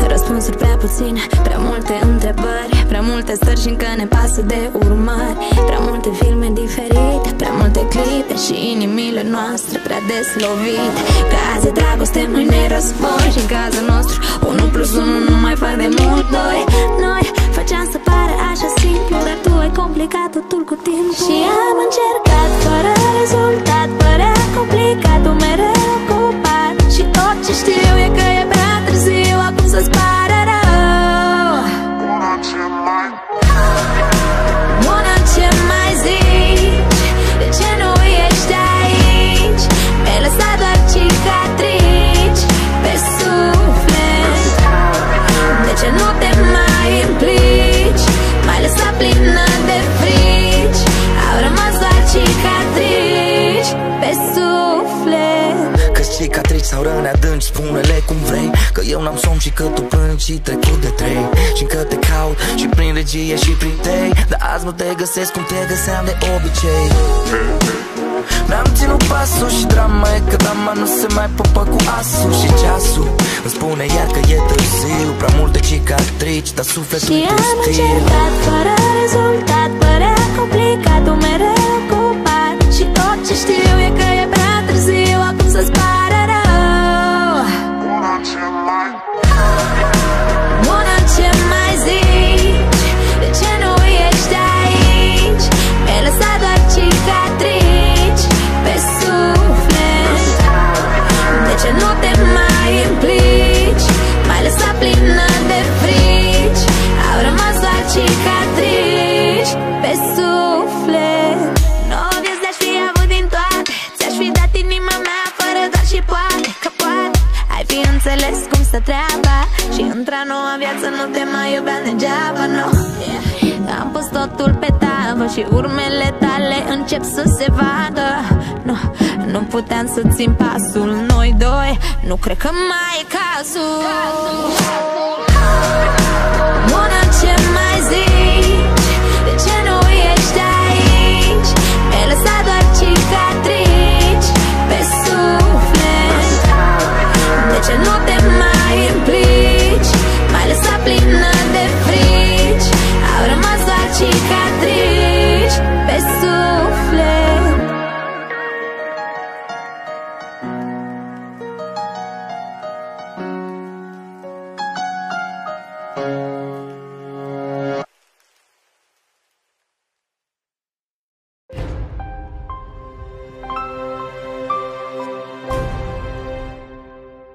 Răspunsuri prea puține, prea multe întrebări, prea multe stări și încă ne pasă de urmări. Prea multe filme diferite, prea multe clipe și inimile noastre prea des lovite. Că azi e dragoste, mâine e război și în cazul nostru 1+1 nu mai fac de mult doi. Noi făceam să pare așa simplu, dar tu ai complicat totul cu timpul. Și am încercat fără rezultat, părea complicat, tu mereu ocupat. Și tot ce știu e că e prea târziu acum să-ți pare rău. Bună, ce mai zici? De ce nu ești aici? Mi-ai lăsat doar cicatrici pe suflet. De ce nu te mai implici? M-ai lăsat plină de frici. Au rămas doar cicatrici pe suflet. Că-s cicatrici sau răni adânci, spune-le cum vrei. Că eu n-am somn și că tu plângi și trecut de 3. Și încă te caut și prin regie și prin tei. Dar azi nu te găsesc cum te găseam de obicei. Mi-am ținut pasul și drama e că dama nu se mai pupă cu asul. Și ceasul îmi spune iar că e târziu. Prea multe cicatrici, dar sufletul e pustiu. Și am încercat fără rezultat, părea complicat, tu mereu ocupat. Și tot ce știu e că e prea târziu acum să-ți pare rău. Bună, ce mai zici? De ce nu ești aici? Mi-ai lăsat doar cicatrici pe suflet. De ce nu te mai implici? M-ai lăsat plină de frici. Au rămas doar cicatrici pe suflet. Nouă vieți le-aș fi avut din toate, ți-aș fi dat inima mea fără doar și poate. Că poate ai fi înțeles cum stă treaba și într-a noua viață nu te mai iubeam degeaba, no. Am pus totul pe tavă și urmele tale încep să se vadă. Nu puteam să țin pasul noi doi, nu cred că mai e cazul. Bună, ce mai zici? De ce nu ești aici? Mi-ai lăsat doar cicatrici pe suflet. De ce nu te mai implici? M-ai lăsat plină de frici. Au rămas doar cicatrici pe suflet.